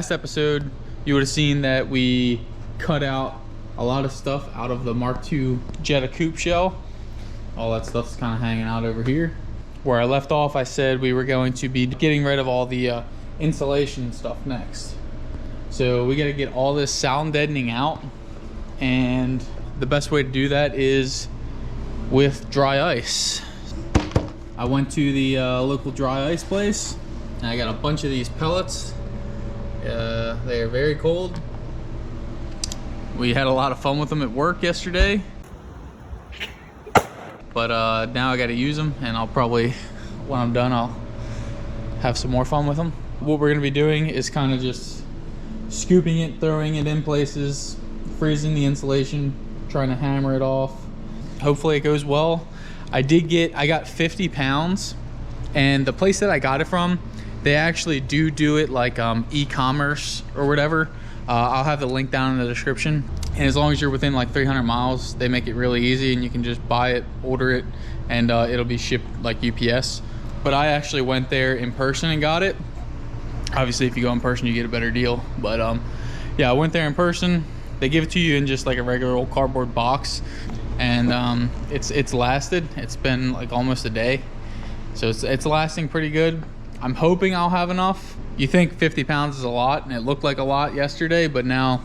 last episode, you would have seen that we cut out a lot of stuff out of the MK2 Jetta Coupe shell. All that stuff's kind of hanging out over here. Where I left off, I said we were going to be getting rid of all the insulation stuff next. So we got to get all this sound deadening out, and the best way to do that is with dry ice. I went to the local dry ice place, and I got a bunch of these pellets. They are very cold. We had a lot of fun with them at work yesterday, but now I got to use them, and I'll probably, when I'm done, I'll have some more fun with them. What we're going to be doing is kind of just scooping it, throwing it in places, freezing the insulation, trying to hammer it off. Hopefully it goes well. I got 50 pounds, and the place that I got it from, they actually do it like e-commerce or whatever. I'll have the link down in the description. And as long as you're within like 300 miles, they make it really easy, and you can just buy it, order it, and it'll be shipped like UPS. But I actually went there in person and got it. Obviously, if you go in person, you get a better deal. But yeah, I went there in person. They give it to you in just like a regular old cardboard box. And it's lasted. It's been like almost a day, so it's lasting pretty good. I'm hoping I'll have enough. You think 50 pounds is a lot, and it looked like a lot yesterday, but now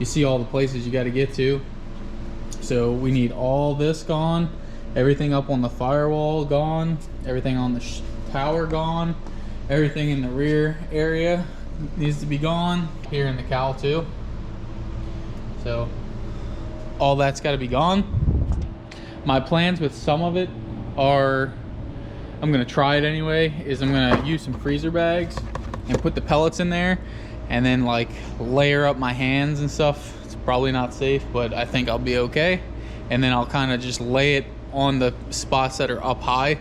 you see all the places you got to get to. So we need all this gone, everything up on the firewall gone, everything on the tower gone, everything in the rear area needs to be gone, here in the cowl too. So all that's got to be gone. My plans with some of it are, I'm gonna try it anyway, is I'm gonna use some freezer bags and put the pellets in there, and then like layer up my hands and stuff. It's probably not safe, but I think I'll be okay. And then I'll kind of just lay it on the spots that are up high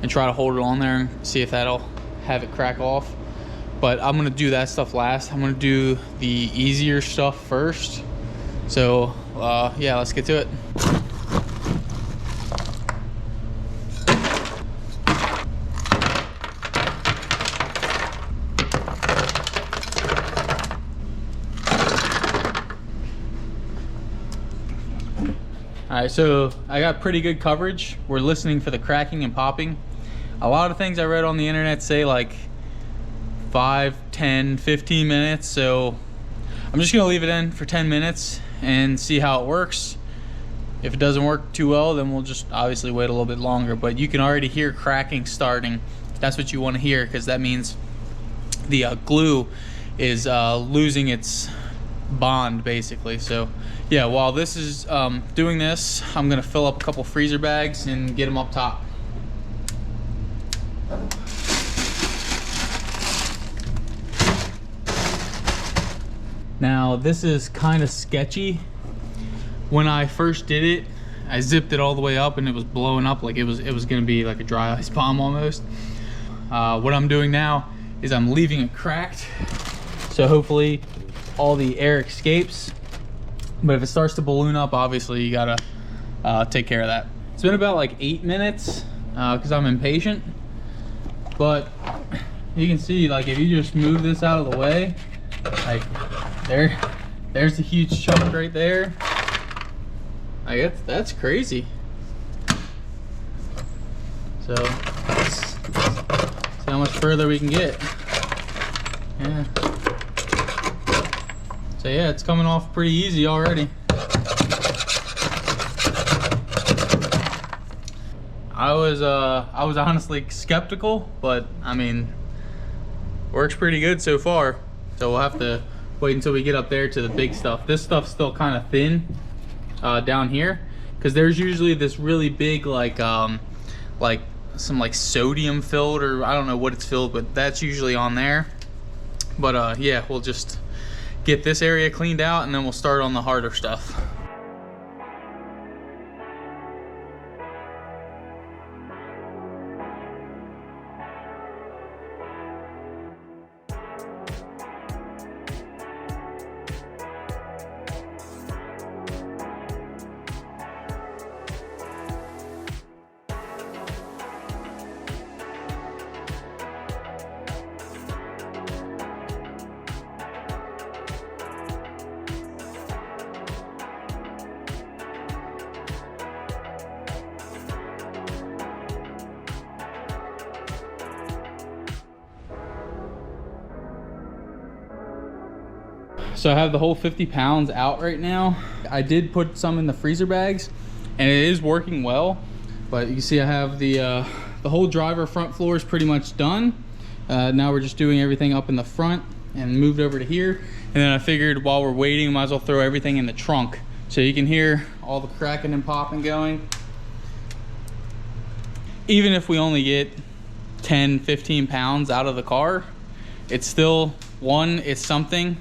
and try to hold it on there and see if that'll have it crack off. But I'm gonna do that stuff last. I'm gonna do the easier stuff first. So yeah, let's get to it. All right, so I got pretty good coverage. We're listening for the cracking and popping. A lot of things I read on the internet say like 5, 10, 15 minutes. So I'm just gonna leave it in for 10 minutes and see how it works. If it doesn't work too well, then we'll just obviously wait a little bit longer. But you can already hear cracking starting. That's what you want to hear, because that means the glue is losing its bond basically. So yeah, while this is doing this, I'm gonna fill up a couple freezer bags and get them up top. Now this is kind of sketchy. When I first did it, I zipped it all the way up and it was blowing up like it was gonna be like a dry ice bomb almost. What I'm doing now is I'm leaving it cracked, so hopefully all the air escapes. But if it starts to balloon up, obviously you gotta take care of that. It's been about like 8 minutes because I'm impatient. But you can see, like, if you just move this out of the way, like there's a huge chunk right there. I guess that's crazy. So let's see how much further we can get. Yeah. So yeah, it's coming off pretty easy already. I was honestly skeptical, but I mean, works pretty good so far. So we'll have to wait until we get up there to the big stuff. This stuff's still kind of thin down here, because there's usually this really big like some like sodium filled, or I don't know what it's filled, but that's usually on there. But yeah, we'll just get this area cleaned out and then we'll start on the harder stuff. So I have the whole 50 pounds out right now. I did put some in the freezer bags and it is working well, but you can see I have the whole driver front floor is pretty much done. Now we're just doing everything up in the front and moved over to here. And then I figured while we're waiting, might as well throw everything in the trunk. So you can hear all the cracking and popping going. Even if we only get 10, 15 pounds out of the car, it's still, one, it's something.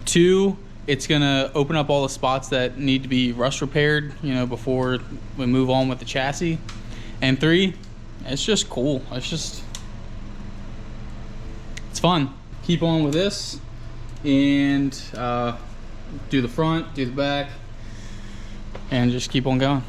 Two, it's gonna open up all the spots that need to be rust repaired, you know, before we move on with the chassis. And three, it's just cool. It's fun. Keep on with this and do the front, do the back, and just keep on going.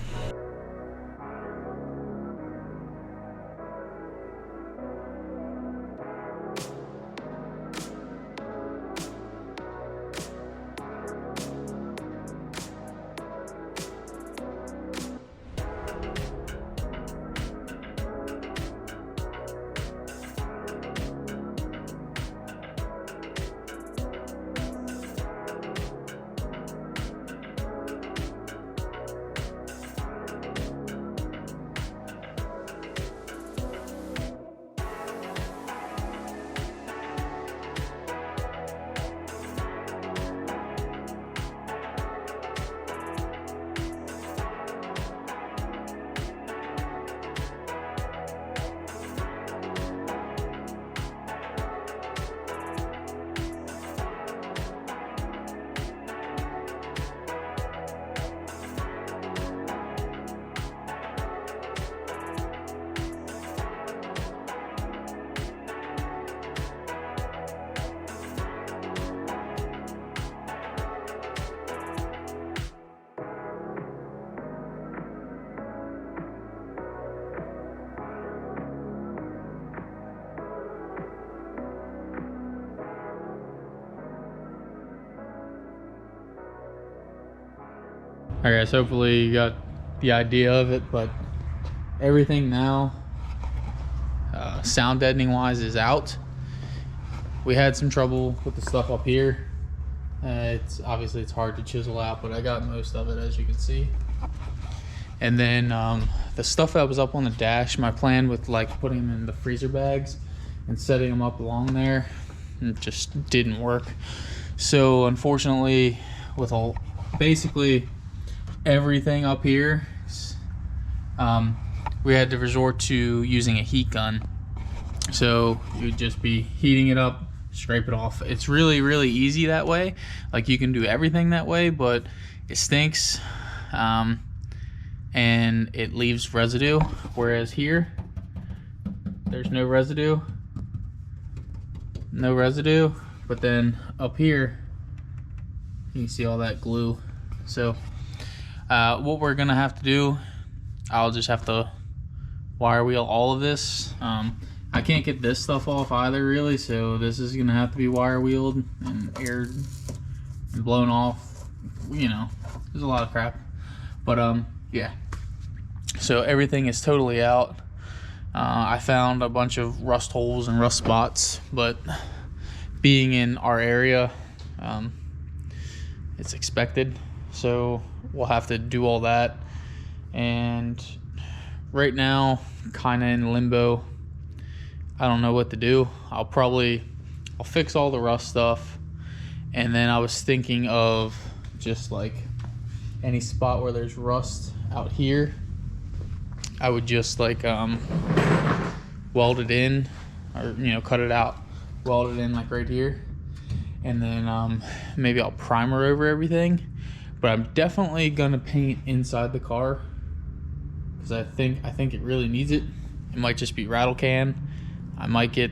Alright guys, hopefully you got the idea of it, but everything now, sound deadening wise, is out. We had some trouble with the stuff up here. It's obviously it's hard to chisel out, but I got most of it, as you can see. And then the stuff that was up on the dash, my plan with like putting them in the freezer bags and setting them up along there, it just didn't work. So unfortunately, with all basically everything up here, we had to resort to using a heat gun. So you'd just be heating it up, scrape it off. It's really, really easy that way. Like you can do everything that way, but it stinks and it leaves residue. Whereas here, there's no residue, but then up here, you can see all that glue. So what we're gonna have to do, I'll just have to wire wheel all of this. I can't get this stuff off either really, so this is gonna have to be wire wheeled and aired and blown off. You know, there's a lot of crap, but yeah. So everything is totally out. I found a bunch of rust holes and rust spots, but being in our area, it's expected. So we'll have to do all that. And right now, kind of in limbo. I don't know what to do. I'll fix all the rust stuff. And then I was thinking of just like any spot where there's rust out here, I would just like weld it in, or you know, cut it out, weld it in like right here. And then maybe I'll primer over everything. But I'm definitely gonna paint inside the car because I think it really needs it. It might just be rattle can. I might get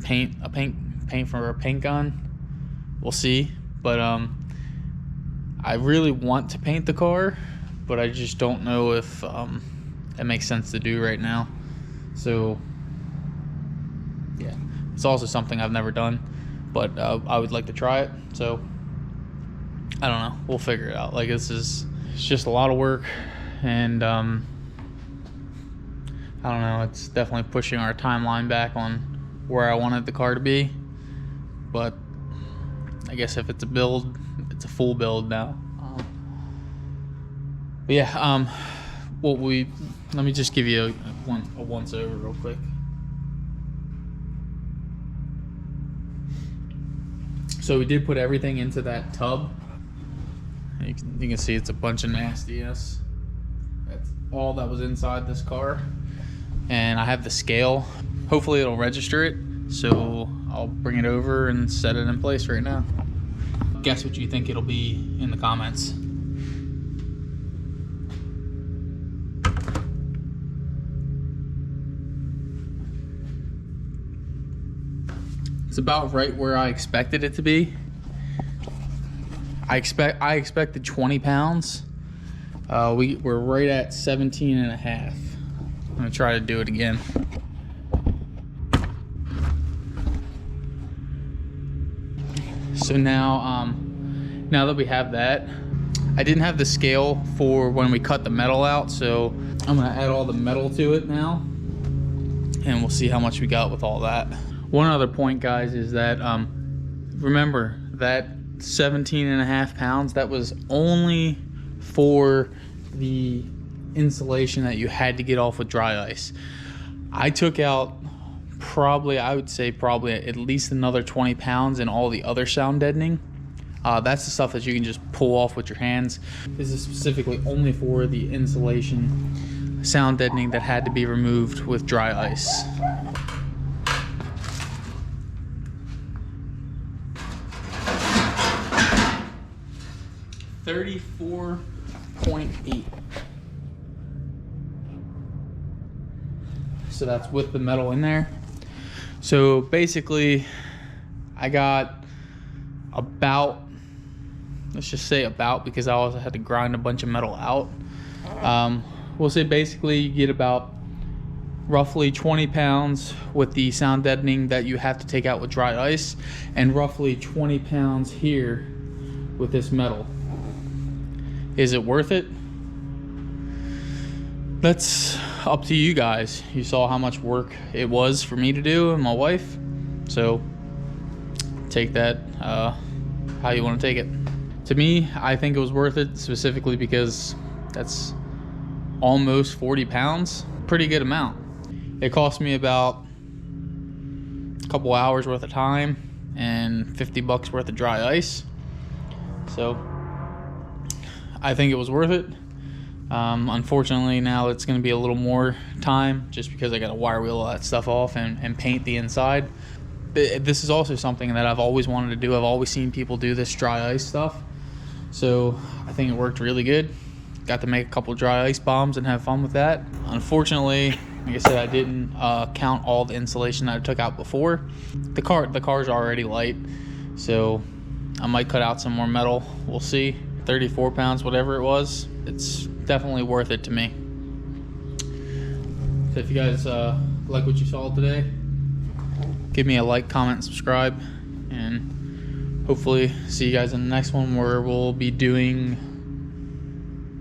paint for a paint gun. We'll see. But I really want to paint the car, but I just don't know if it makes sense to do right now. So yeah, it's also something I've never done, but I would like to try it. So I don't know, we'll figure it out. Like it's just a lot of work, and I don't know, it's definitely pushing our timeline back on where I wanted the car to be, but I guess if it's a build, it's a full build now. But yeah, let me just give you a once over real quick. So we did put everything into that tub. You can see it's a bunch of nastiness. That's all that was inside this car. And I have the scale. Hopefully it'll register it. So I'll bring it over and set it in place right now. Guess what you think it'll be in the comments. It's about right where I expected it to be. I expected 20 pounds. We're right at 17 and a half. I'm gonna try to do it again. So now that we have that, I didn't have the scale for when we cut the metal out, so I'm gonna add all the metal to it now, and we'll see how much we got with all that. One other point, guys, is that remember that 17 and a half pounds, that was only for the insulation that you had to get off with dry ice. I took out I would say probably at least another 20 pounds in all the other sound deadening. That's the stuff that you can just pull off with your hands. This is specifically only for the insulation sound deadening that had to be removed with dry ice. $34.8. So that's with the metal in there. So basically I got about, let's just say about, because I also had to grind a bunch of metal out. We'll say basically you get about roughly 20 pounds with the sound deadening that you have to take out with dry ice, and roughly 20 pounds here with this metal. Is it worth it? That's up to you guys. You saw how much work it was for me to do and my wife, so take that how you want to take it. To me, I think it was worth it, specifically because that's almost 40 pounds. Pretty good amount. It cost me about a couple hours worth of time and $50 worth of dry ice, so I think it was worth it. Unfortunately, now it's going to be a little more time, just because I got to wire wheel all that stuff off and paint the inside. This is also something that I've always wanted to do. I've always seen people do this dry ice stuff, so I think it worked really good. Got to make a couple dry ice bombs and have fun with that. Unfortunately, like I said, I didn't count all the insulation that I took out before. The car's already light, so I might cut out some more metal. We'll see. 34 pounds, whatever it was, it's definitely worth it to me. So if you guys like what you saw today, give me a like, comment, and subscribe, and hopefully see you guys in the next one, where we'll be doing,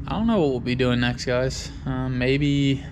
I don't know what we'll be doing next, guys. Maybe